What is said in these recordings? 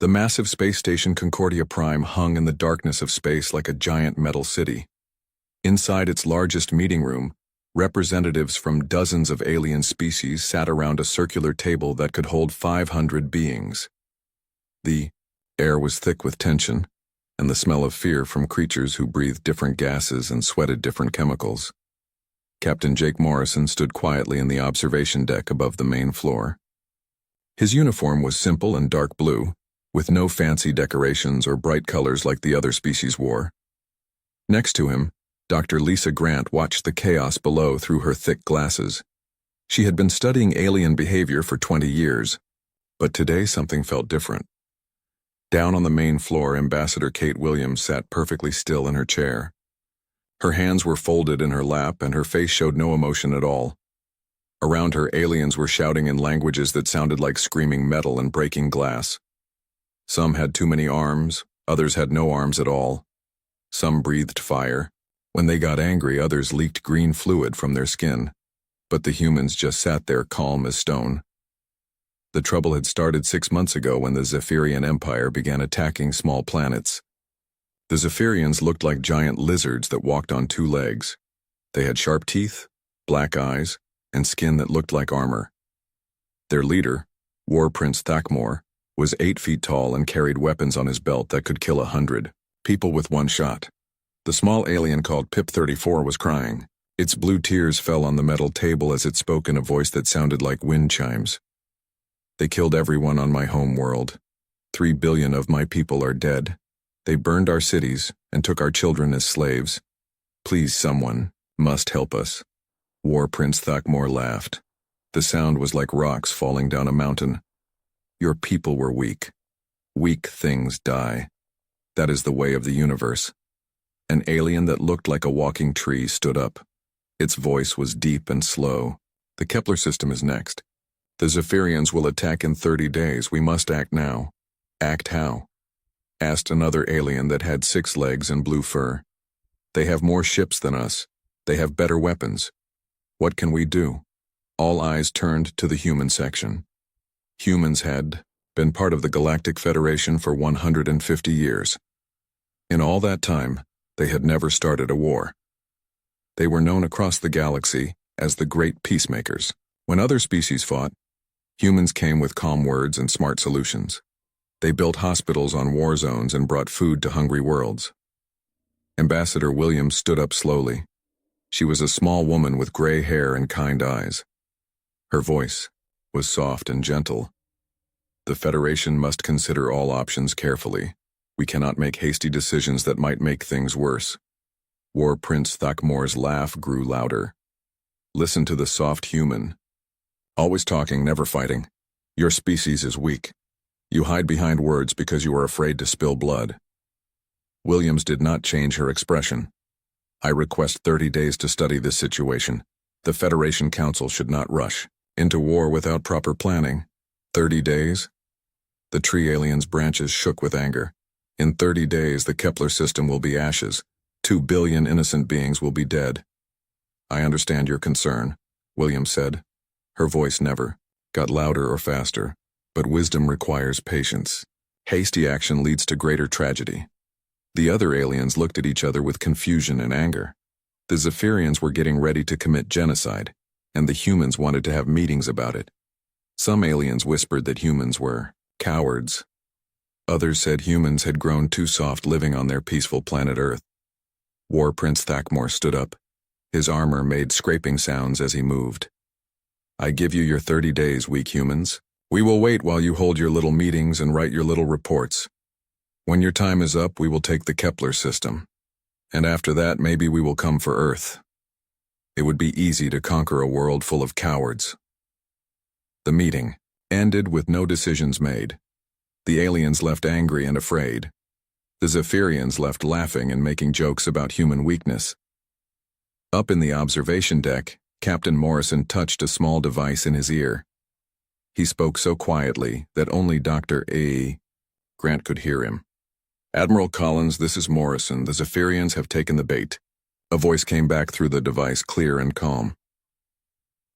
The massive space station Concordia Prime hung in the darkness of space like a giant metal city. Inside its largest meeting room, representatives from dozens of alien species sat around a circular table that could hold 500 beings. The air was thick with tension, and the smell of fear from creatures who breathed different gases and sweated different chemicals. Captain Jake Morrison stood quietly in the observation deck above the main floor. His uniform was simple and dark blue, with no fancy decorations or bright colors like the other species wore. Next to him, Dr. Lisa Grant watched the chaos below through her thick glasses. She had been studying alien behavior for 20 years, but today something felt different. Down on the main floor, Ambassador Kate Williams sat perfectly still in her chair. Her hands were folded in her lap and her face showed no emotion at all. Around her, aliens were shouting in languages that sounded like screaming metal and breaking glass. Some had too many arms, others had no arms at all. Some breathed fire. When they got angry, others leaked green fluid from their skin. But the humans just sat there calm as stone. The trouble had started 6 months ago when the Zephyrian Empire began attacking small planets. The Zephyrians looked like giant lizards that walked on 2 legs. They had sharp teeth, black eyes, and skin that looked like armor. Their leader, War Prince Thakmor, was 8 feet tall and carried weapons on his belt that could kill 100 people with one shot. The small alien called Pip-34 was crying. Its blue tears fell on the metal table as it spoke in a voice that sounded like wind chimes. They killed everyone on my home world. 3 billion of my people are dead. They burned our cities and took our children as slaves. Please, someone must help us. War Prince Thakmor laughed. The sound was like rocks falling down a mountain. Your people were weak. Weak things die. That is the way of the universe. An alien that looked like a walking tree stood up. Its voice was deep and slow. The Kepler system is next. The Zephyrians will attack in 30 days. We must act now. Act how? Asked another alien that had 6 legs and blue fur. They have more ships than us. They have better weapons. What can we do? All eyes turned to the human section. Humans had been part of the Galactic Federation for 150 years. In all that time, they had never started a war. They were known across the galaxy as the Great Peacemakers. When other species fought, humans came with calm words and smart solutions. They built hospitals on war zones and brought food to hungry worlds. Ambassador Williams stood up slowly. She was a small woman with gray hair and kind eyes. Her voice was soft and gentle. The Federation must consider all options carefully. We cannot make hasty decisions that might make things worse. War Prince Thakmor's laugh grew louder. Listen to the soft human. Always talking, never fighting. Your species is weak. You hide behind words because you are afraid to spill blood. Williams did not change her expression. I request 30 days to study this situation. The Federation Council should not rush into war without proper planning. 30 days? The tree alien's branches shook with anger. In 30 days, the Kepler system will be ashes. 2 billion innocent beings will be dead. I understand your concern, Williams said. Her voice never got louder or faster, but wisdom requires patience. Hasty action leads to greater tragedy. The other aliens looked at each other with confusion and anger. The Zephyrians were getting ready to commit genocide, and the humans wanted to have meetings about it. Some aliens whispered that humans were cowards. Others said humans had grown too soft living on their peaceful planet Earth. War Prince Thakmor stood up. His armor made scraping sounds as he moved. I give you your 30 days, weak humans. We will wait while you hold your little meetings and write your little reports. When your time is up, we will take the Kepler system. And after that, maybe we will come for Earth. It would be easy to conquer a world full of cowards. The meeting ended with no decisions made. The aliens left angry and afraid. The Zephyrians left laughing and making jokes about human weakness. Up in the observation deck, Captain Morrison touched a small device in his ear. He spoke so quietly that only Dr. A. Grant could hear him. Admiral Collins, this is Morrison. The Zephyrians have taken the bait. A voice came back through the device, clear and calm.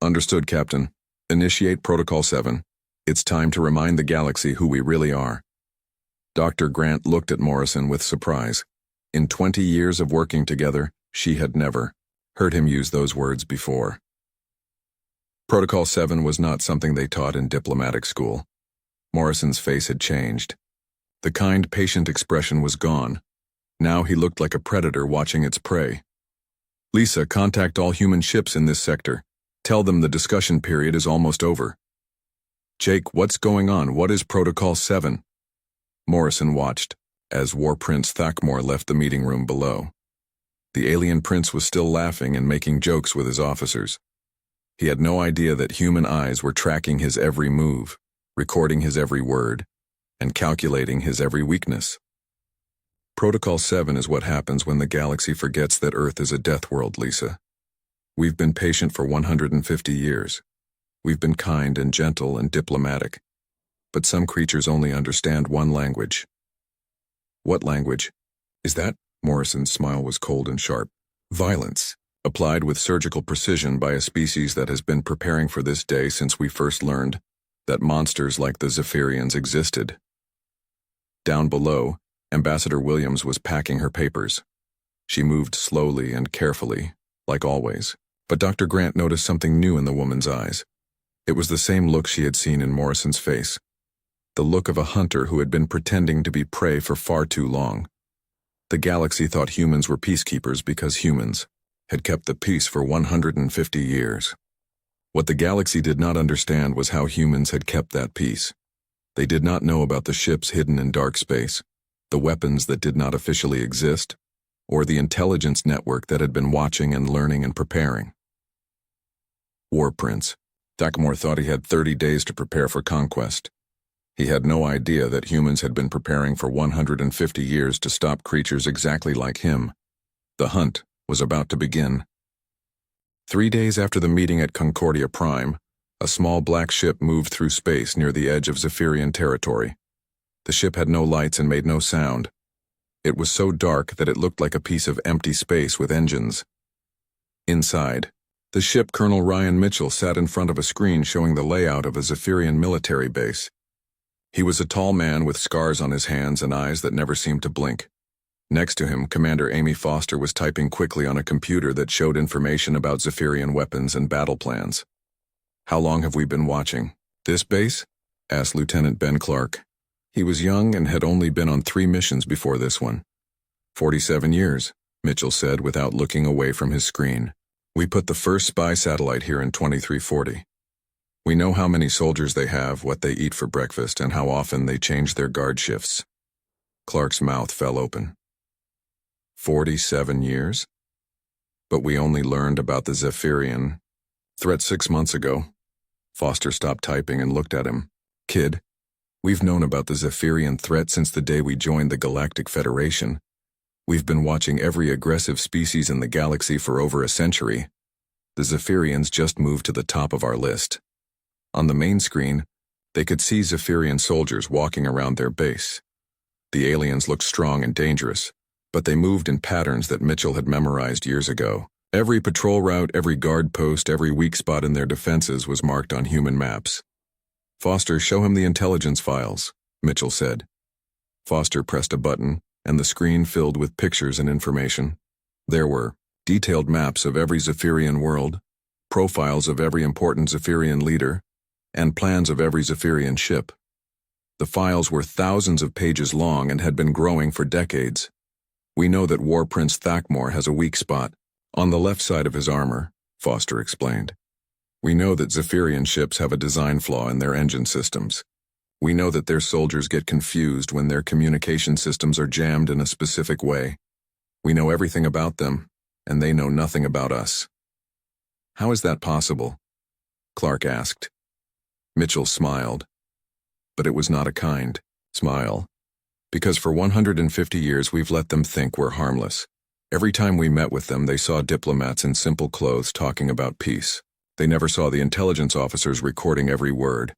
Understood, Captain. Initiate Protocol 7. It's time to remind the galaxy who we really are. Dr. Grant looked at Morrison with surprise. In 20 years of working together, she had never heard him use those words before. Protocol 7 was not something they taught in diplomatic school. Morrison's face had changed. The kind, patient expression was gone. Now he looked like a predator watching its prey. Lisa, contact all human ships in this sector. Tell them the discussion period is almost over. Jake, what's going on? What is Protocol 7? Morrison watched as War Prince Thakmor left the meeting room below. The alien prince was still laughing and making jokes with his officers. He had no idea that human eyes were tracking his every move, recording his every word, and calculating his every weakness. Protocol 7 is what happens when the galaxy forgets that Earth is a death world, Lisa. We've been patient for 150 years. We've been kind and gentle and diplomatic. But some creatures only understand one language. What language is that? Morrison's smile was cold and sharp. Violence, applied with surgical precision by a species that has been preparing for this day since we first learned that monsters like the Zephyrians existed. Down below, Ambassador Williams was packing her papers. She moved slowly and carefully, like always, but Dr. Grant noticed something new in the woman's eyes. It was the same look she had seen in Morrison's face. The look of a hunter who had been pretending to be prey for far too long. The galaxy thought humans were peacekeepers because humans had kept the peace for 150 years. What the galaxy did not understand was how humans had kept that peace. They did not know about the ships hidden in dark space, the weapons that did not officially exist, or the intelligence network that had been watching and learning and preparing. War Prince. Thakmor thought he had 30 days to prepare for conquest. He had no idea that humans had been preparing for 150 years to stop creatures exactly like him. The hunt was about to begin. 3 days after the meeting at Concordia Prime, a small black ship moved through space near the edge of Zephyrian territory. The ship had no lights and made no sound. It was so dark that it looked like a piece of empty space with engines. Inside, the ship Colonel Ryan Mitchell sat in front of a screen showing the layout of a Zephyrian military base. He was a tall man with scars on his hands and eyes that never seemed to blink. Next to him, Commander Amy Foster was typing quickly on a computer that showed information about Zephyrian weapons and battle plans. "How long have we been watching this base?" asked Lieutenant Ben Clark. He was young and had only been on 3 missions before this one. 47 years, Mitchell said without looking away from his screen. "We put the first spy satellite here in 2340. We know how many soldiers they have, what they eat for breakfast, and how often they change their guard shifts." Clark's mouth fell open. 47 years? But we only learned about the Zephyrian threat 6 months ago. Foster stopped typing and looked at him. "Kid, we've known about the Zephyrian threat since the day we joined the Galactic Federation. We've been watching every aggressive species in the galaxy for over a century. The Zephyrians just moved to the top of our list." On the main screen, they could see Zephyrian soldiers walking around their base. The aliens looked strong and dangerous, but they moved in patterns that Mitchell had memorized years ago. Every patrol route, every guard post, every weak spot in their defenses was marked on human maps. "Foster, show him the intelligence files," Mitchell said. Foster pressed a button, and the screen filled with pictures and information. There were detailed maps of every Zephyrian world, profiles of every important Zephyrian leader, and plans of every Zephyrian ship. The files were thousands of pages long and had been growing for decades. "We know that War Prince Thakmor has a weak spot on the left side of his armor," Foster explained. "We know that Zephyrian ships have a design flaw in their engine systems. We know that their soldiers get confused when their communication systems are jammed in a specific way. We know everything about them, and they know nothing about us." "How is that possible?" Clark asked. Mitchell smiled. But it was not a kind smile. "Because for 150 years we've let them think we're harmless. Every time we met with them, they saw diplomats in simple clothes talking about peace. They never saw the intelligence officers recording every word,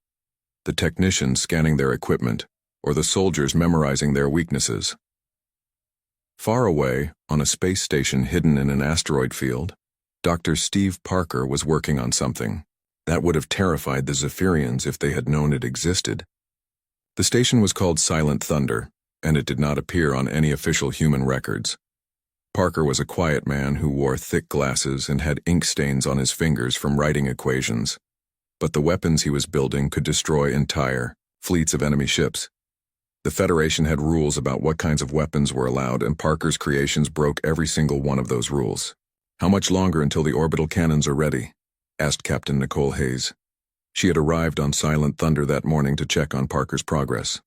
the technicians scanning their equipment, or the soldiers memorizing their weaknesses." Far away, on a space station hidden in an asteroid field, Dr. Steve Parker was working on something that would have terrified the Zephyrians if they had known it existed. The station was called Silent Thunder, and it did not appear on any official human records. Parker was a quiet man who wore thick glasses and had ink stains on his fingers from writing equations. But the weapons he was building could destroy entire fleets of enemy ships. The Federation had rules about what kinds of weapons were allowed, and Parker's creations broke every single one of those rules. "How much longer until the orbital cannons are ready?" asked Captain Nicole Hayes. She had arrived on Silent Thunder that morning to check on Parker's progress.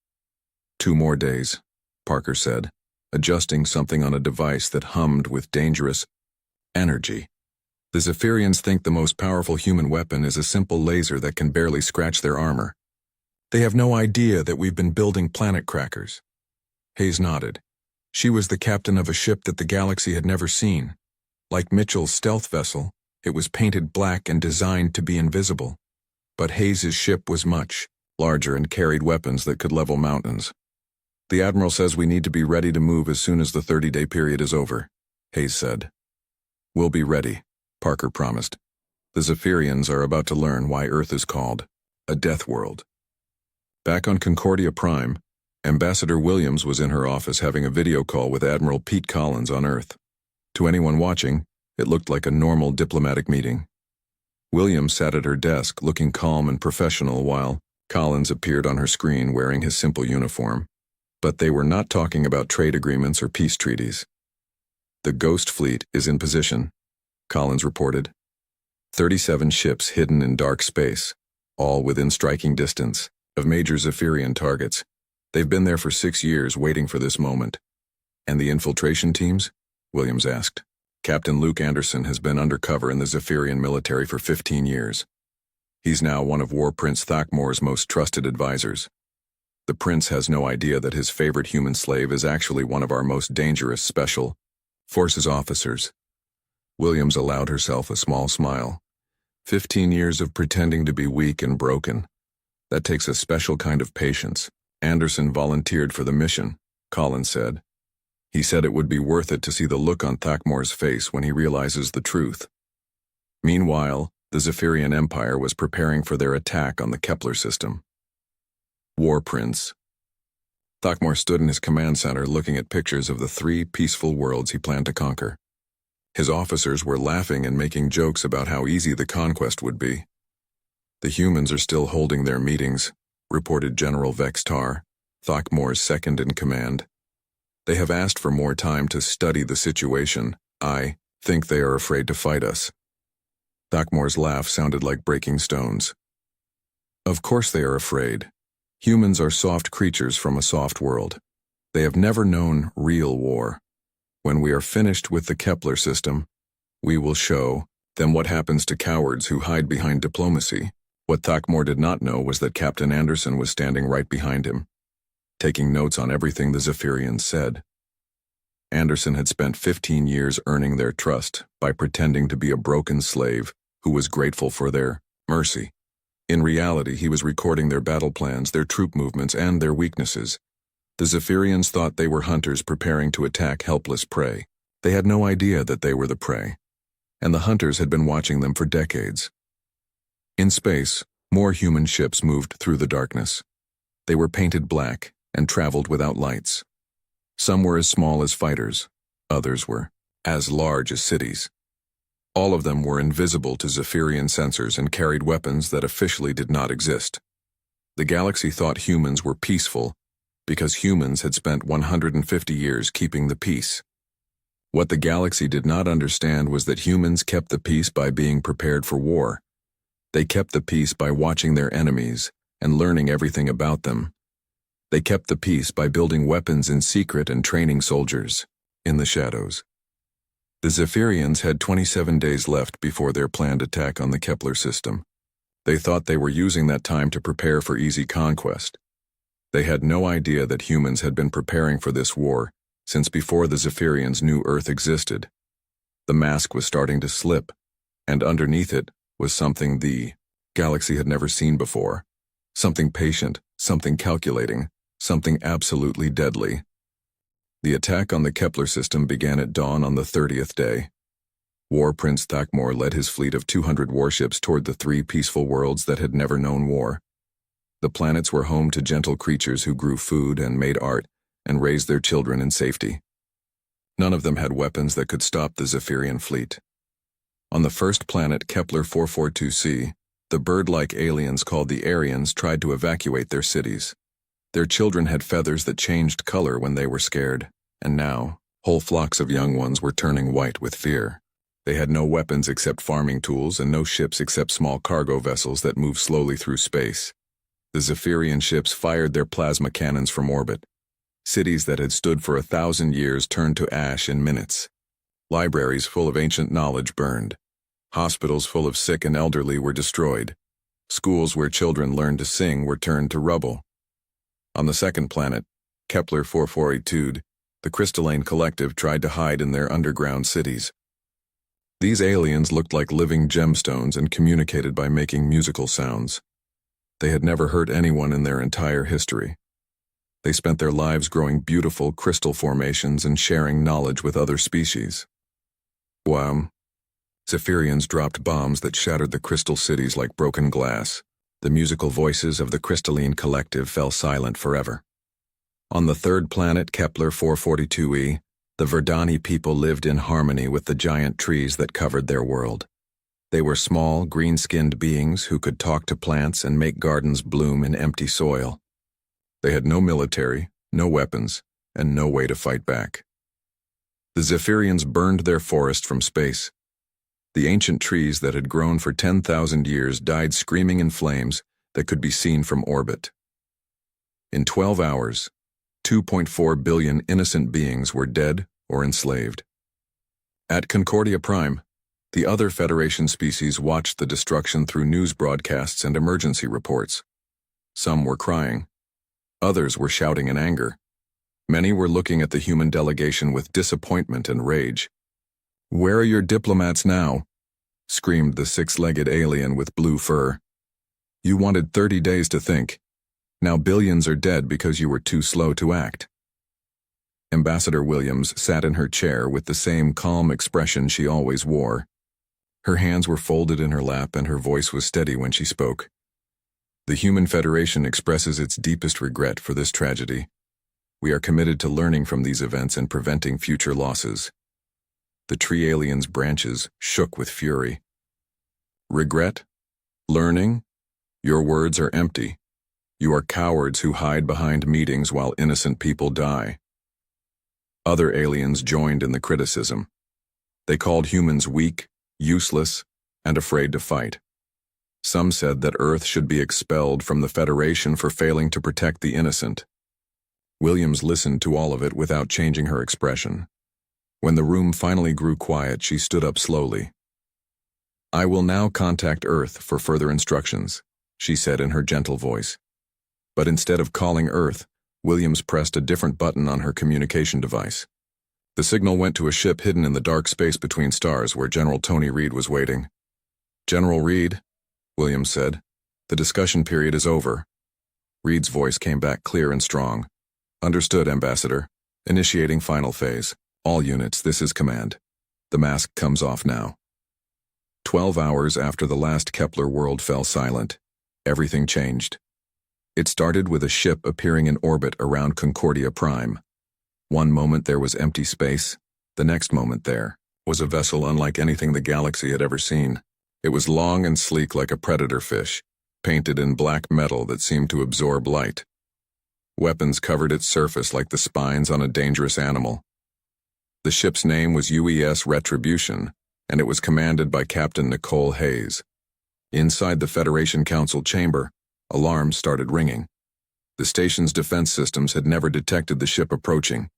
"2 more days," Parker said, adjusting something on a device that hummed with dangerous energy. "The Zephyrians think the most powerful human weapon is a simple laser that can barely scratch their armor. They have no idea that we've been building planet crackers." Hayes nodded. She was the captain of a ship that the galaxy had never seen. Like Mitchell's stealth vessel, it was painted black and designed to be invisible. But Hayes's ship was much larger and carried weapons that could level mountains. "The Admiral says we need to be ready to move as soon as the 30-day period is over," Hayes said. "We'll be ready," Parker promised. "The Zephyrians are about to learn why Earth is called a death world." Back on Concordia Prime, Ambassador Williams was in her office having a video call with Admiral Pete Collins on Earth. To anyone watching, it looked like a normal diplomatic meeting. Williams sat at her desk looking calm and professional while Collins appeared on her screen wearing his simple uniform. But they were not talking about trade agreements or peace treaties. "The Ghost Fleet is in position," Collins reported. 37 ships hidden in dark space, all within striking distance of major Zephyrian targets. They've been there for 6 years waiting for this moment. "And the infiltration teams?" Williams asked. "Captain Luke Anderson has been undercover in the Zephyrian military for 15 years. He's now one of War Prince Thakmor's most trusted advisors. The prince has no idea that his favorite human slave is actually one of our most dangerous special forces officers." Williams allowed herself a small smile. 15 years of pretending to be weak and broken. That takes a special kind of patience. "Anderson volunteered for the mission," Collins said. "He said it would be worth it to see the look on Thakmor's face when he realizes the truth." Meanwhile, the Zephyrian Empire was preparing for their attack on the Kepler system. War Prince. Thakmor stood in his command center looking at pictures of the 3 peaceful worlds he planned to conquer. His officers were laughing and making jokes about how easy the conquest would be. "The humans are still holding their meetings," reported General Vextar, Thakmor's second-in-command. "They have asked for more time to study the situation. I think they are afraid to fight us." Thakmor's laugh sounded like breaking stones. "Of course they are afraid. Humans are soft creatures from a soft world. They have never known real war. When we are finished with the Kepler system, we will show them what happens to cowards who hide behind diplomacy." What Thakmor did not know was that Captain Anderson was standing right behind him, taking notes on everything the Zephyrians said. Anderson had spent 15 years earning their trust by pretending to be a broken slave who was grateful for their mercy. In reality, he was recording their battle plans, their troop movements, and their weaknesses. The Zephyrians thought they were hunters preparing to attack helpless prey. They had no idea that they were the prey, and the hunters had been watching them for decades. In space, more human ships moved through the darkness. They were painted black and traveled without lights. Some were as small as fighters, others were as large as cities. All of them were invisible to Zephyrian sensors and carried weapons that officially did not exist. The galaxy thought humans were peaceful because humans had spent 150 years keeping the peace. What the galaxy did not understand was that humans kept the peace by being prepared for war. They kept the peace by watching their enemies and learning everything about them. They kept the peace by building weapons in secret and training soldiers in the shadows. The Zephyrians had 27 days left before their planned attack on the Kepler system. They thought they were using that time to prepare for easy conquest. They had no idea that humans had been preparing for this war since before the Zephyrians knew Earth existed. The mask was starting to slip, and underneath it was something the galaxy had never seen before. Something patient, something calculating, something absolutely deadly. The attack on the Kepler system began at dawn on the 30th day. War Prince Thakmor led his fleet of 200 warships toward the 3 peaceful worlds that had never known war. The planets were home to gentle creatures who grew food and made art, and raise their children in safety. None of them had weapons that could stop the Zephyrian fleet. On the first planet, Kepler 442c, the bird-like aliens called the Aryans tried to evacuate their cities. Their children had feathers that changed color when they were scared, and now, whole flocks of young ones were turning white with fear. They had no weapons except farming tools and no ships except small cargo vessels that moved slowly through space. The Zephyrian ships fired their plasma cannons from orbit. Cities that had stood for 1,000 years turned to ash in minutes. Libraries full of ancient knowledge burned. Hospitals full of sick and elderly were destroyed. Schools where children learned to sing were turned to rubble. On the second planet, Kepler 442, the crystalline collective tried to hide in their underground cities. These aliens looked like living gemstones and communicated by making musical sounds. They had never hurt anyone in their entire history. They spent their lives growing beautiful crystal formations and sharing knowledge with other species. Wow. Zephyrians dropped bombs that shattered the crystal cities like broken glass. The musical voices of the crystalline collective fell silent forever. On the third planet, Kepler 442e, the Verdani people lived in harmony with the giant trees that covered their world. They were small, green-skinned beings who could talk to plants and make gardens bloom in empty soil. They had no military, no weapons, and no way to fight back. The Zephyrians burned their forest from space. The ancient trees that had grown for 10,000 years died screaming in flames that could be seen from orbit. In 12 hours, 2.4 billion innocent beings were dead or enslaved. At Concordia Prime, the other Federation species watched the destruction through news broadcasts and emergency reports. Some were crying. Others were shouting in anger. Many were looking at the human delegation with disappointment and rage. "Where are your diplomats now?" screamed the six-legged alien with blue fur. "You wanted 30 days to think. Now billions are dead because you were too slow to act." Ambassador Williams sat in her chair with the same calm expression she always wore. Her hands were folded in her lap and her voice was steady when she spoke. "The Human Federation expresses its deepest regret for this tragedy. We are committed to learning from these events and preventing future losses." The tree alien's branches shook with fury. "Regret? Learning? Your words are empty. You are cowards who hide behind meetings while innocent people die." Other aliens joined in the criticism. They called humans weak, useless, and afraid to fight. Some said that Earth should be expelled from the Federation for failing to protect the innocent. Williams listened to all of it without changing her expression. When the room finally grew quiet, she stood up slowly. "I will now contact Earth for further instructions," she said in her gentle voice. But instead of calling Earth, Williams pressed a different button on her communication device. The signal went to a ship hidden in the dark space between stars where General Tony Reed was waiting. "General Reed," Williams said, "the discussion period is over." Reed's voice came back clear and strong. "Understood, Ambassador. Initiating final phase. All units, this is command. The mask comes off now." 12 hours after the last Kepler world fell silent, everything changed. It started with a ship appearing in orbit around Concordia Prime. One moment there was empty space, the next moment there was a vessel unlike anything the galaxy had ever seen. It was long and sleek like a predator fish, painted in black metal that seemed to absorb light. Weapons covered its surface like the spines on a dangerous animal. The ship's name was UES Retribution, and it was commanded by Captain Nicole Hayes. Inside the Federation Council chamber, alarms started ringing. The station's defense systems had never detected the ship approaching.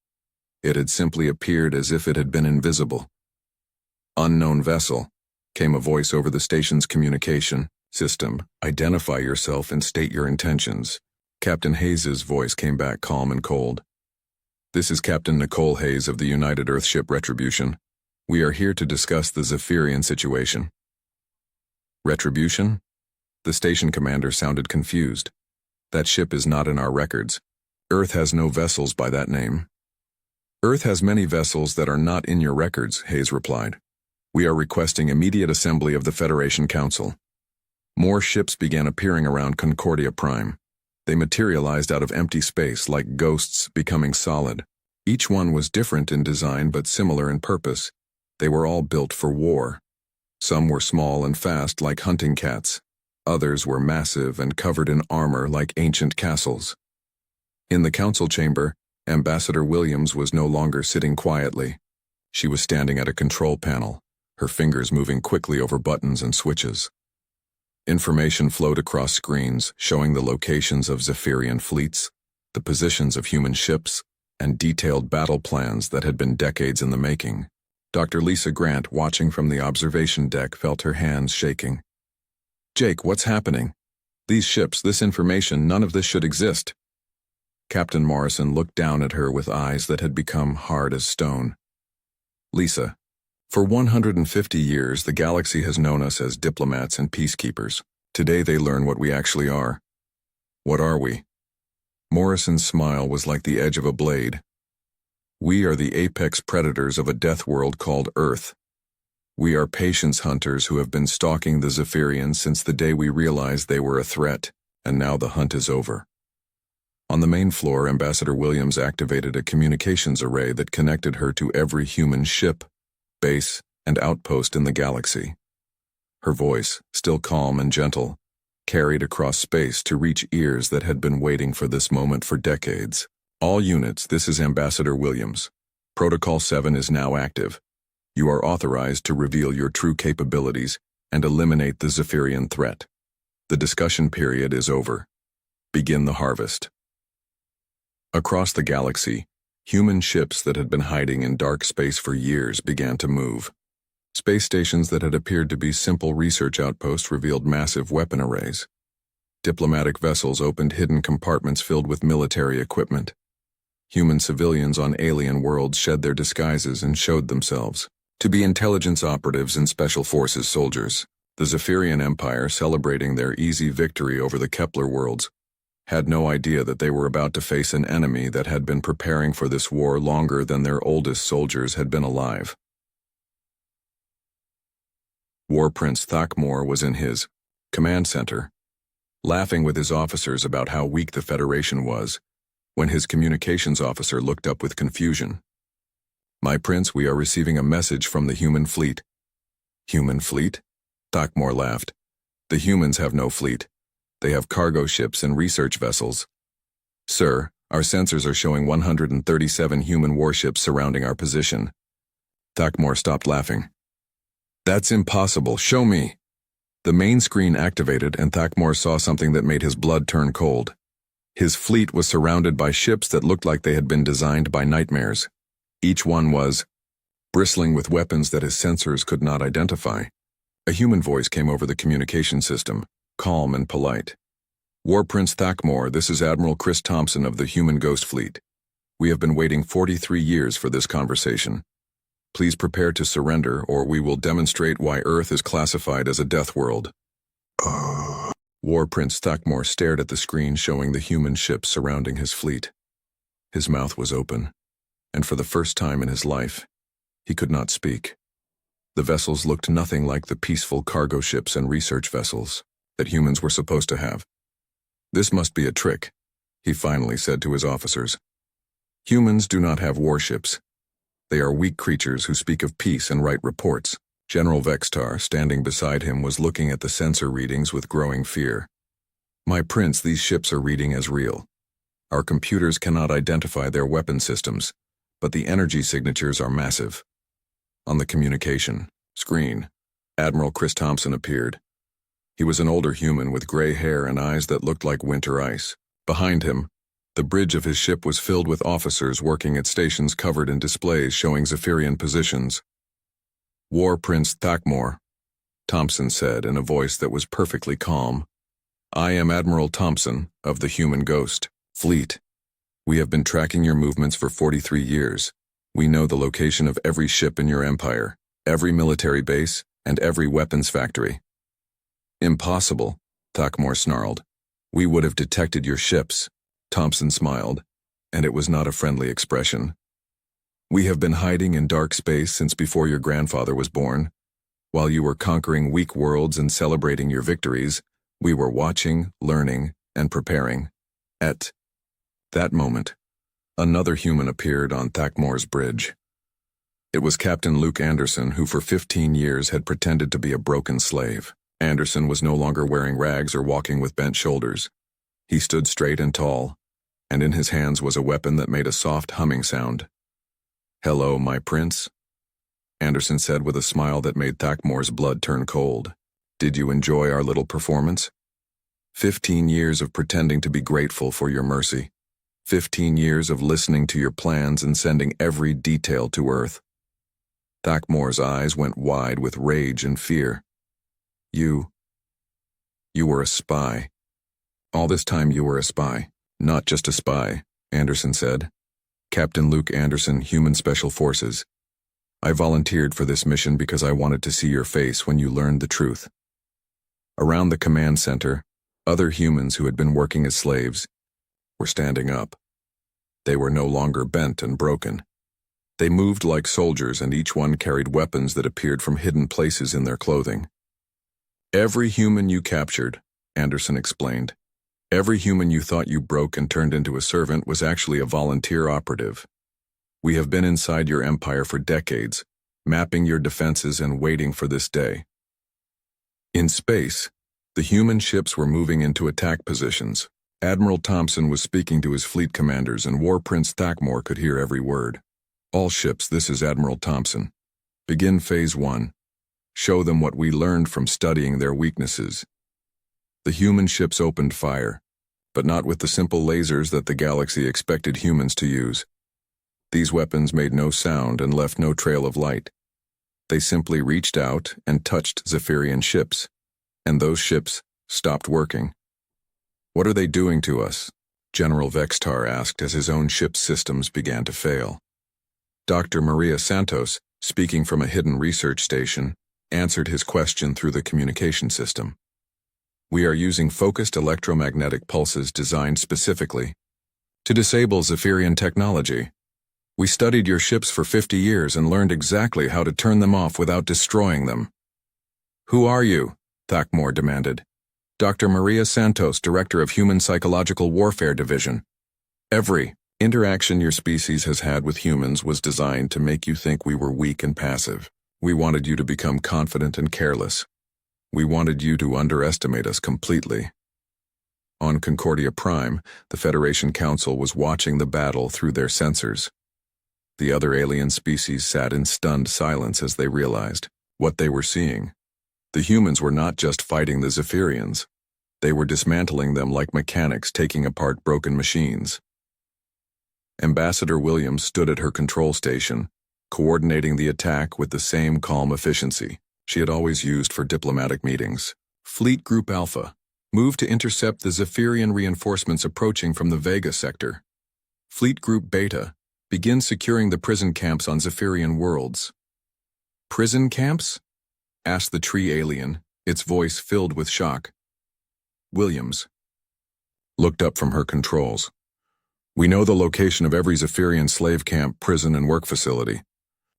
It had simply appeared as if it had been invisible. "Unknown vessel," came a voice over the station's communication system. "Identify yourself and state your intentions." Captain Hayes's voice came back calm and cold. "This is Captain Nicole Hayes of the United Earthship Retribution. We are here to discuss the Zephyrian situation." "Retribution?" The station commander sounded confused. "That ship is not in our records. Earth has no vessels by that name." "Earth has many vessels that are not in your records," Hayes replied. "We are requesting immediate assembly of the Federation Council." More ships began appearing around Concordia Prime. They materialized out of empty space like ghosts becoming solid. Each one was different in design but similar in purpose. They were all built for war. Some were small and fast like hunting cats. Others were massive and covered in armor like ancient castles. In the council chamber, Ambassador Williams was no longer sitting quietly. She was standing at a control panel, her fingers moving quickly over buttons and switches. Information flowed across screens, showing the locations of Zephyrian fleets, the positions of human ships, and detailed battle plans that had been decades in the making. Dr. Lisa Grant, watching from the observation deck, felt her hands shaking. "Jake, what's happening? These ships, this information, none of this should exist." Captain Morrison looked down at her with eyes that had become hard as stone. "Lisa, for 150 years, the galaxy has known us as diplomats and peacekeepers. Today they learn what we actually are. What are we?" Morrison's smile was like the edge of a blade. "We are the apex predators of a death world called Earth. We are patience hunters who have been stalking the Zephyrians since the day we realized they were a threat, and now the hunt is over." On the main floor, Ambassador Williams activated a communications array that connected her to every human ship, base, and outpost in the galaxy. Her voice, still calm and gentle, carried across space to reach ears that had been waiting for this moment for decades. "All units, this is Ambassador Williams. Protocol 7 is now active. You are authorized to reveal your true capabilities and eliminate the Zephyrian threat. The discussion period is over. Begin the harvest." Across the galaxy, human ships that had been hiding in dark space for years began to move. Space stations that had appeared to be simple research outposts revealed massive weapon arrays. Diplomatic vessels opened hidden compartments filled with military equipment. Human civilians on alien worlds shed their disguises and showed themselves to be intelligence operatives and special forces soldiers. The Zephyrian Empire, celebrating their easy victory over the Kepler worlds, had no idea that they were about to face an enemy that had been preparing for this war longer than their oldest soldiers had been alive. War Prince Thakmor was in his command center, laughing with his officers about how weak the Federation was, when his communications officer looked up with confusion. "My prince, we are receiving a message from the human fleet." "Human fleet?" Thakmor laughed. "The humans have no fleet. They have cargo ships and research vessels. Sir, our sensors are showing 137 human warships surrounding our position." Thakmor stopped laughing. "That's impossible. Show me." The main screen activated and Thakmor saw something that made his blood turn cold. His fleet was surrounded by ships that looked like they had been designed by nightmares. Each one was bristling with weapons that his sensors could not identify. A human voice came over the communication system, calm and polite. "War Prince Thakmor, this is Admiral Chris Thompson of the Human Ghost Fleet. We have been waiting 43 years for this conversation. Please prepare to surrender, or we will demonstrate why Earth is classified as a death world." War Prince Thakmor stared at the screen showing the human ships surrounding his fleet. His mouth was open, and for the first time in his life, he could not speak. The vessels looked nothing like the peaceful cargo ships and research vessels that humans were supposed to have. "This must be a trick," he finally said to his officers. "Humans do not have warships. They are weak creatures who speak of peace and write reports." General Vextar, standing beside him, was looking at the sensor readings with growing fear. "My prince, these ships are reading as real. Our computers cannot identify their weapon systems, but the energy signatures are massive." On the communication screen, Admiral Chris Thompson appeared. He was an older human with gray hair and eyes that looked like winter ice. Behind him, the bridge of his ship was filled with officers working at stations covered in displays showing Zephyrian positions. "War Prince Thakmor," Thompson said in a voice that was perfectly calm. "I am Admiral Thompson of the Human Ghost Fleet. We have been tracking your movements for 43 years. We know the location of every ship in your empire, every military base, and every weapons factory." "Impossible," Thakmor snarled. "We would have detected your ships." Thompson smiled, and it was not a friendly expression. "We have been hiding in dark space since before your grandfather was born. While you were conquering weak worlds and celebrating your victories, we were watching, learning, and preparing. At that moment, another human appeared on Thakmore's bridge. It was Captain Luke Anderson, who for 15 years had pretended to be a broken slave. Anderson was no longer wearing rags or walking with bent shoulders. He stood straight and tall, and in his hands was a weapon that made a soft humming sound. "Hello, my prince," Anderson said with a smile that made Thakmore's blood turn cold. "Did you enjoy our little performance? 15 years of pretending to be grateful for your mercy. 15 years of listening to your plans and sending every detail to Earth." Thakmore's eyes went wide with rage and fear. You were a spy. All this time you were a spy. Not just a spy," Anderson said. "Captain Luke Anderson, Human Special Forces. I volunteered for this mission because I wanted to see your face when you learned the truth." Around the command center, other humans who had been working as slaves were standing up. They were no longer bent and broken. They moved like soldiers, and each one carried weapons that appeared from hidden places in their clothing. "Every human you captured," Anderson explained, "every human you thought you broke and turned into a servant was actually a volunteer operative. We have been inside your empire for decades, mapping your defenses and waiting for this day." In space, the human ships were moving into attack positions. Admiral Thompson was speaking to his fleet commanders, and War Prince Thakmore could hear every word. "All ships, this is Admiral Thompson. Begin Phase 1. Show them what we learned from studying their weaknesses." The human ships opened fire, but not with the simple lasers that the galaxy expected humans to use. These weapons made no sound and left no trail of light. They simply reached out and touched Zephyrian ships, and those ships stopped working. "What are they doing to us?" General Vextar asked as his own ship's systems began to fail. Dr. Maria Santos, speaking from a hidden research station, answered his question through the communication system. "We are using focused electromagnetic pulses designed specifically to disable Zephyrian technology. We studied your ships for 50 years and learned exactly how to turn them off without destroying them." "Who are you?" Thakmore demanded. "Dr. Maria Santos, Director of Human Psychological Warfare Division. Every interaction your species has had with humans was designed to make you think we were weak and passive. We wanted you to become confident and careless. We wanted you to underestimate us completely." On Concordia Prime, the Federation Council was watching the battle through their sensors. The other alien species sat in stunned silence as they realized what they were seeing. The humans were not just fighting the Zephyrians. They were dismantling them like mechanics taking apart broken machines. Ambassador Williams stood at her control station, coordinating the attack with the same calm efficiency she had always used for diplomatic meetings. Fleet Group Alpha moved to intercept the Zephyrian reinforcements approaching from the Vega sector. Fleet Group Beta begin securing the prison camps on Zephyrian worlds. "Prison camps?" asked the tree alien, its voice filled with shock. Williams looked up from her controls. "We know the location of every Zephyrian slave camp, prison, and work facility.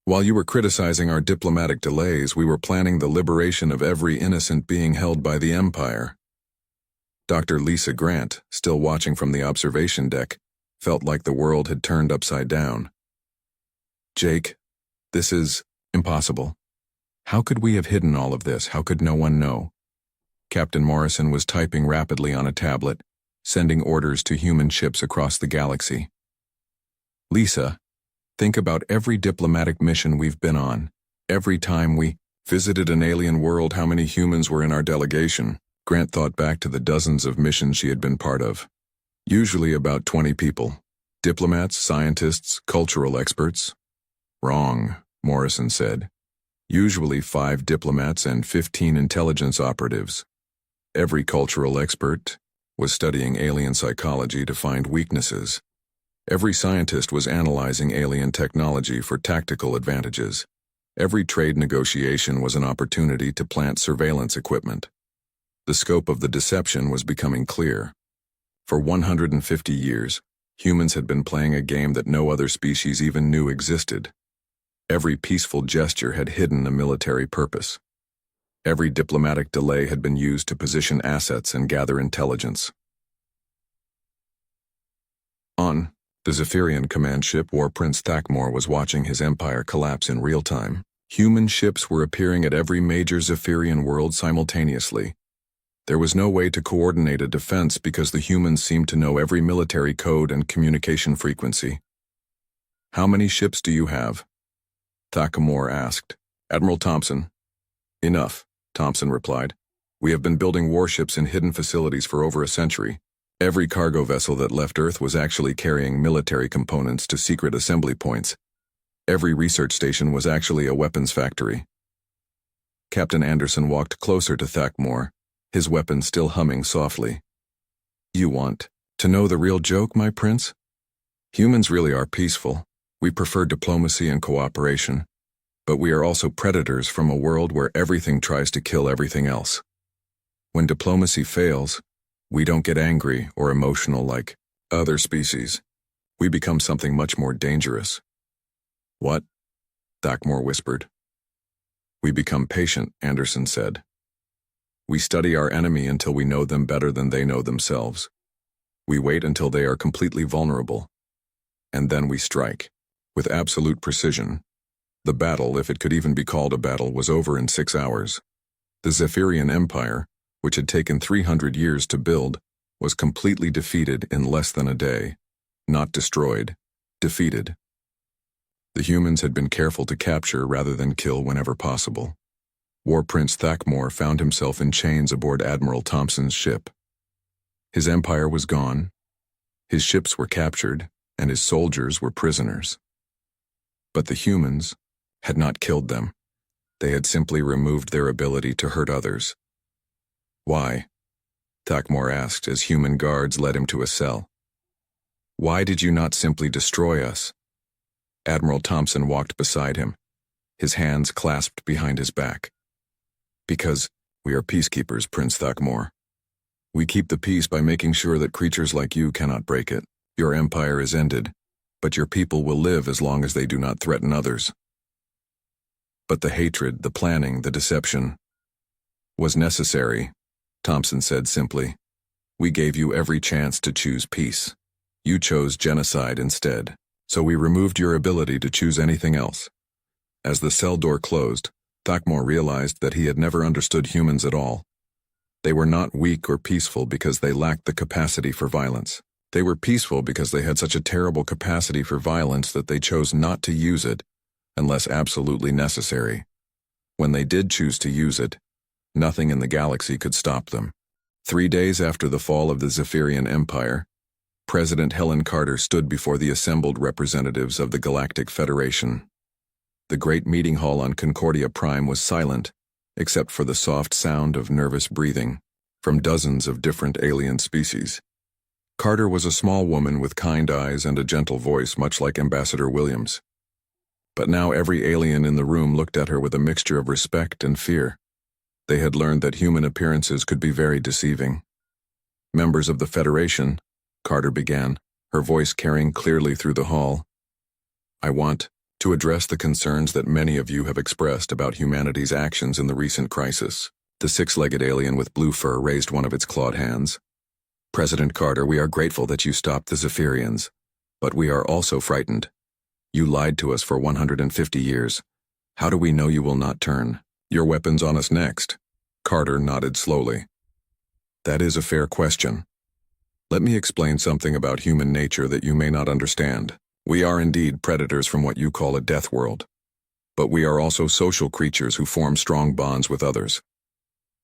While you were criticizing our diplomatic delays, we were planning the liberation of every innocent being held by the Empire." Dr. Lisa Grant, still watching from the observation deck, felt like the world had turned upside down. "Jake, this is impossible. How could we have hidden all of this? How could no one know?" Captain Morrison was typing rapidly on a tablet, sending orders to human ships across the galaxy. "Lisa, think about every diplomatic mission we've been on. Every time we visited an alien world, how many humans were in our delegation?" Grant thought back to the dozens of missions she had been part of. Usually about 20 people. Diplomats, scientists, cultural experts. "Wrong," Morrison said. "Usually 5 diplomats and 15 intelligence operatives. Every cultural expert was studying alien psychology to find weaknesses. Every scientist was analyzing alien technology for tactical advantages. Every trade negotiation was an opportunity to plant surveillance equipment. The scope of the deception was becoming clear. For 150 years, humans had been playing a game that no other species even knew existed. Every peaceful gesture had hidden a military purpose. Every diplomatic delay had been used to position assets and gather intelligence. On the Zephyrian command ship, War Prince Thakmor was watching his empire collapse in real time. Human ships were appearing at every major Zephyrian world simultaneously. There was no way to coordinate a defense because the humans seemed to know every military code and communication frequency. "How many ships do you have?" Thakmor asked. "Admiral Thompson." "Enough," Thompson replied. "We have been building warships in hidden facilities for over a century. Every cargo vessel that left Earth was actually carrying military components to secret assembly points. Every research station was actually a weapons factory." Captain Anderson walked closer to Thakmor, his weapon still humming softly. "You want to know the real joke, my prince? Humans really are peaceful. We prefer diplomacy and cooperation. But we are also predators from a world where everything tries to kill everything else. When diplomacy fails, we don't get angry or emotional like other species. We become something much more dangerous." "What?" Thakmor whispered. "We become patient," Anderson said. "We study our enemy until we know them better than they know themselves. We wait until they are completely vulnerable. And then we strike, with absolute precision. The battle, if it could even be called a battle, was over in 6 hours. The Zephyrian Empire, which had taken 300 years to build, was completely defeated in less than a day. Not destroyed, defeated. The humans had been careful to capture rather than kill whenever possible. War Prince Thakmor found himself in chains aboard Admiral Thompson's ship. His empire was gone, his ships were captured, and his soldiers were prisoners. But the humans had not killed them. They had simply removed their ability to hurt others. "Why?" Thakmor asked as human guards led him to a cell. "Why did you not simply destroy us?" Admiral Thompson walked beside him, his hands clasped behind his back. "Because we are peacekeepers, Prince Thakmor. We keep the peace by making sure that creatures like you cannot break it. Your empire is ended, but your people will live as long as they do not threaten others." "But the hatred, the planning, the deception was necessary," Thompson said simply. "We gave you every chance to choose peace. You chose genocide instead, so we removed your ability to choose anything else." As the cell door closed, Thakmor realized that he had never understood humans at all. They were not weak or peaceful because they lacked the capacity for violence. They were peaceful because they had such a terrible capacity for violence that they chose not to use it unless absolutely necessary. When they did choose to use it, nothing in the galaxy could stop them. 3 days after the fall of the Zephyrian Empire, President Helen Carter stood before the assembled representatives of the Galactic Federation. The great meeting hall on Concordia Prime was silent, except for the soft sound of nervous breathing from dozens of different alien species. Carter was a small woman with kind eyes and a gentle voice, much like Ambassador Williams. But now every alien in the room looked at her with a mixture of respect and fear. They had learned that human appearances could be very deceiving. "Members of the Federation," Carter began, her voice carrying clearly through the hall, "I want to address the concerns that many of you have expressed about humanity's actions in the recent crisis." The six-legged alien with blue fur raised one of its clawed hands. "President Carter, we are grateful that you stopped the Zephyrians, but we are also frightened. You lied to us for 150 years. How do we know you will not turn your weapons on us next?" Carter nodded slowly. "That is a fair question. Let me explain something about human nature that you may not understand. We are indeed predators from what you call a death world. But we are also social creatures who form strong bonds with others.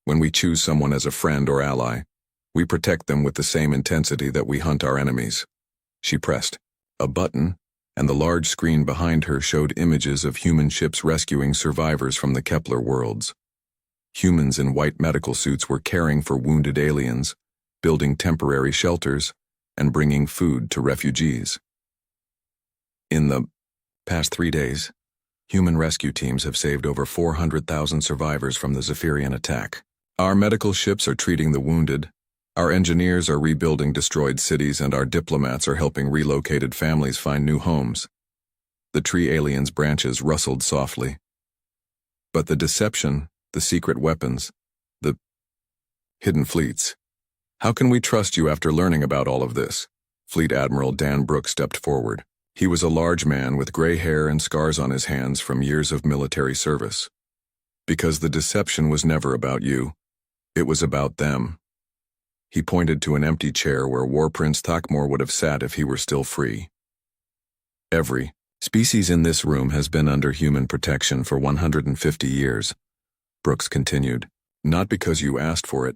When we choose someone as a friend or ally, we protect them with the same intensity that we hunt our enemies." She pressed a button, and the large screen behind her showed images of human ships rescuing survivors from the Kepler worlds. Humans in white medical suits were caring for wounded aliens, building temporary shelters, and bringing food to refugees. In the past 3 days, human rescue teams have saved over 400,000 survivors from the Zephyrian attack. Our medical ships are treating the wounded, our engineers are rebuilding destroyed cities, and our diplomats are helping relocated families find new homes. The tree alien's branches rustled softly. "But the deception, the secret weapons, the hidden fleets. How can we trust you after learning about all of this?" Fleet Admiral Dan Brooke stepped forward. He was a large man with gray hair and scars on his hands from years of military service. Because the deception was never about you. It was about them. He pointed to an empty chair where War Prince Thakmor would have sat if he were still free. Every species in this room has been under human protection for 150 years, Brooks continued. Not because you asked for it,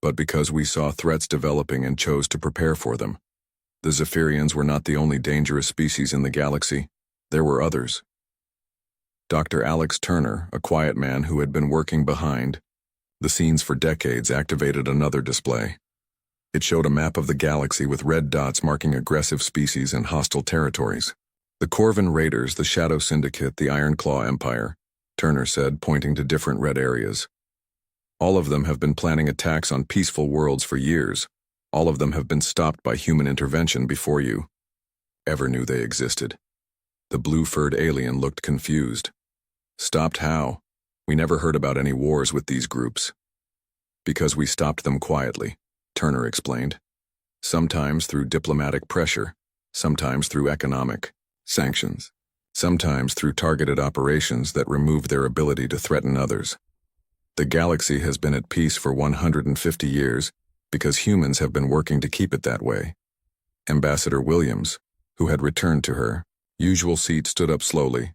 but because we saw threats developing and chose to prepare for them. The Zephyrians were not the only dangerous species in the galaxy. There were others. Dr. Alex Turner, a quiet man who had been working behind the scenes for decades, activated another display. It showed a map of the galaxy with red dots marking aggressive species and hostile territories. The Corvin Raiders, the Shadow Syndicate, the Ironclaw Empire, Turner said, pointing to different red areas. All of them have been planning attacks on peaceful worlds for years. All of them have been stopped by human intervention before you ever knew they existed. The blue-furred alien looked confused. Stopped how? We never heard about any wars with these groups. Because we stopped them quietly, Turner explained. Sometimes through diplomatic pressure, sometimes through economic sanctions, sometimes through targeted operations that removed their ability to threaten others. The galaxy has been at peace for 150 years because humans have been working to keep it that way. Ambassador Williams, who had returned to her usual seat, stood up slowly.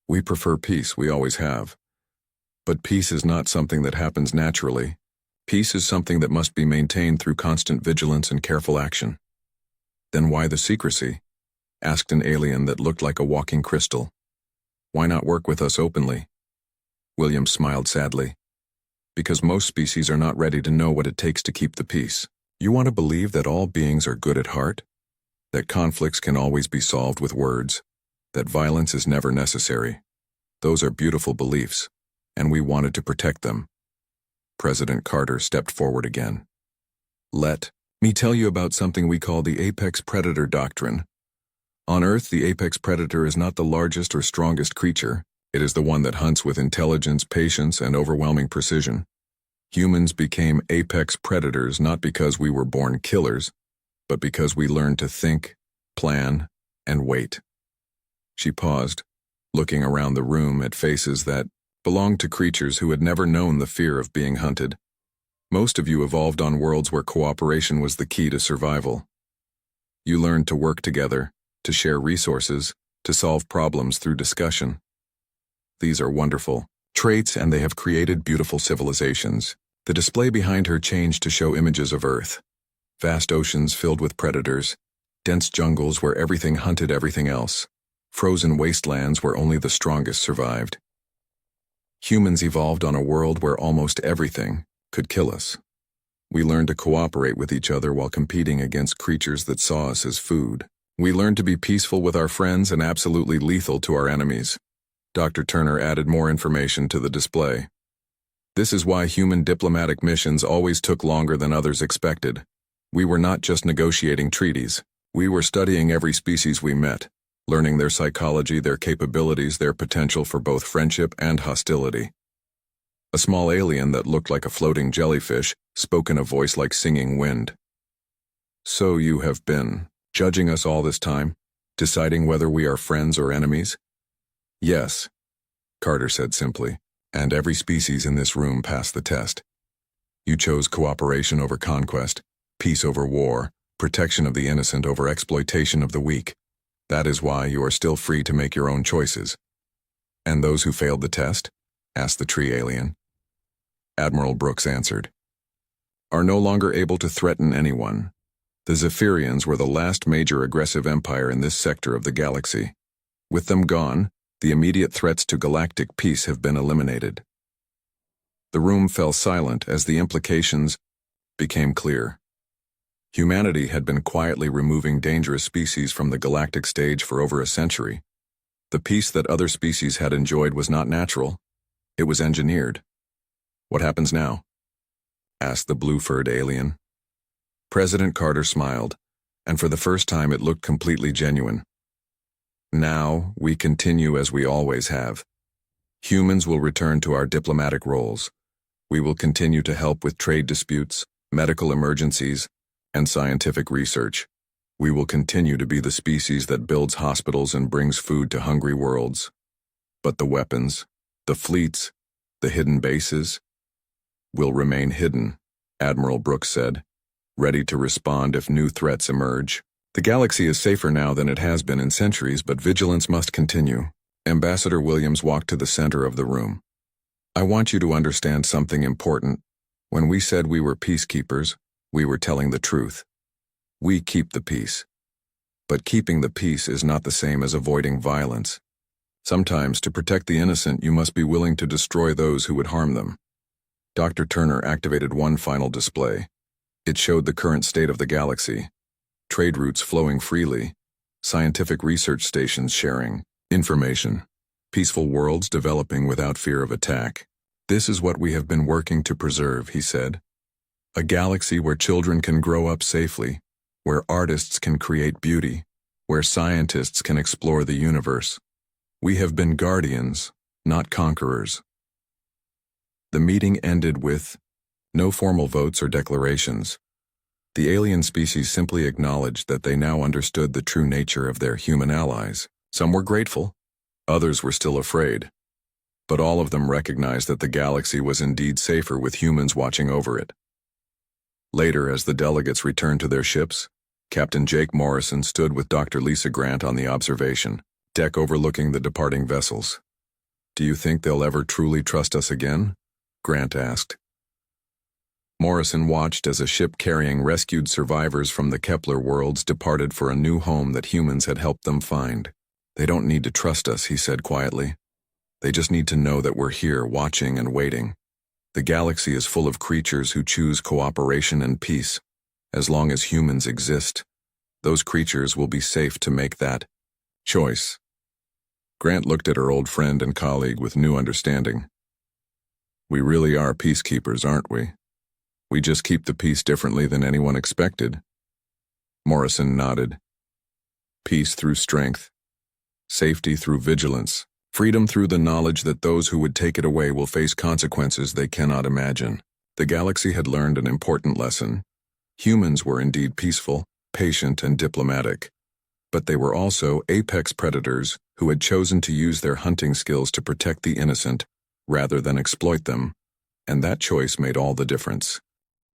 We prefer peace, we always have. But peace is not something that happens naturally. Peace is something that must be maintained through constant vigilance and careful action. Then why the secrecy? Asked an alien that looked like a walking crystal. Why not work with us openly? Williams smiled sadly. Because most species are not ready to know what it takes to keep the peace. You want to believe that all beings are good at heart? That conflicts can always be solved with words? That violence is never necessary? Those are beautiful beliefs, and we wanted to protect them. President Carter stepped forward again. Let me tell you about something we call the apex predator doctrine. On Earth, the apex predator is not the largest or strongest creature. It is the one that hunts with intelligence, patience, and overwhelming precision. Humans became apex predators not because we were born killers, but because we learned to think, plan, and wait. She paused, looking around the room at faces that belonged to creatures who had never known the fear of being hunted. Most of you evolved on worlds where cooperation was the key to survival. You learned to work together, to share resources, to solve problems through discussion. These are wonderful traits, and they have created beautiful civilizations. The display behind her changed to show images of Earth. Vast oceans filled with predators, dense jungles where everything hunted everything else, frozen wastelands where only the strongest survived. Humans evolved on a world where almost everything could kill us. We learned to cooperate with each other while competing against creatures that saw us as food. We learned to be peaceful with our friends and absolutely lethal to our enemies. Dr. Turner added more information to the display. This is why human diplomatic missions always took longer than others expected. We were not just negotiating treaties. We were studying every species we met, learning their psychology, their capabilities, their potential for both friendship and hostility. A small alien that looked like a floating jellyfish spoke in a voice like singing wind. So you have been judging us all this time, deciding whether we are friends or enemies? Yes, Carter said simply, and every species in this room passed the test. You chose cooperation over conquest, peace over war, protection of the innocent over exploitation of the weak. That is why you are still free to make your own choices. And those who failed the test? Asked the tree alien. Admiral Brooks answered. Are no longer able to threaten anyone. The Zephyrians were the last major aggressive empire in this sector of the galaxy. With them gone, the immediate threats to galactic peace have been eliminated. The room fell silent as the implications became clear. Humanity had been quietly removing dangerous species from the galactic stage for over a century. The peace that other species had enjoyed was not natural. It was engineered. What happens now? Asked the blue-furred alien. President Carter smiled, and for the first time it looked completely genuine. Now, we continue as we always have. Humans will return to our diplomatic roles. We will continue to help with trade disputes, medical emergencies, and scientific research. We will continue to be the species that builds hospitals and brings food to hungry worlds. But the weapons, the fleets, the hidden bases, will remain hidden, Admiral Brooks said, ready to respond if new threats emerge. The galaxy is safer now than it has been in centuries, but vigilance must continue. Ambassador Williams walked to the center of the room. I want you to understand something important. When we said we were peacekeepers, we were telling the truth. We keep the peace. But keeping the peace is not the same as avoiding violence. Sometimes, to protect the innocent, you must be willing to destroy those who would harm them. Dr. Turner activated one final display. It showed the current state of the galaxy. Trade routes flowing freely, scientific research stations sharing information, peaceful worlds developing without fear of attack. This is what we have been working to preserve, he said. A galaxy where children can grow up safely, where artists can create beauty, where scientists can explore the universe. We have been guardians, not conquerors. The meeting ended with no formal votes or declarations. The alien species simply acknowledged that they now understood the true nature of their human allies. Some were grateful, others were still afraid. But all of them recognized that the galaxy was indeed safer with humans watching over it. Later, as the delegates returned to their ships, Captain Jake Morrison stood with Dr. Lisa Grant on the observation deck overlooking the departing vessels. Do you think they'll ever truly trust us again? Grant asked. Morrison watched as a ship carrying rescued survivors from the Kepler worlds departed for a new home that humans had helped them find. They don't need to trust us, he said quietly. They just need to know that we're here, watching and waiting. The galaxy is full of creatures who choose cooperation and peace. As long as humans exist, those creatures will be safe to make that choice. Grant looked at her old friend and colleague with new understanding. We really are peacekeepers, aren't we? We just keep the peace differently than anyone expected. Morrison nodded. Peace through strength. Safety through vigilance. Freedom through the knowledge that those who would take it away will face consequences they cannot imagine. The galaxy had learned an important lesson. Humans were indeed peaceful, patient, and diplomatic. But they were also apex predators who had chosen to use their hunting skills to protect the innocent rather than exploit them. And that choice made all the difference.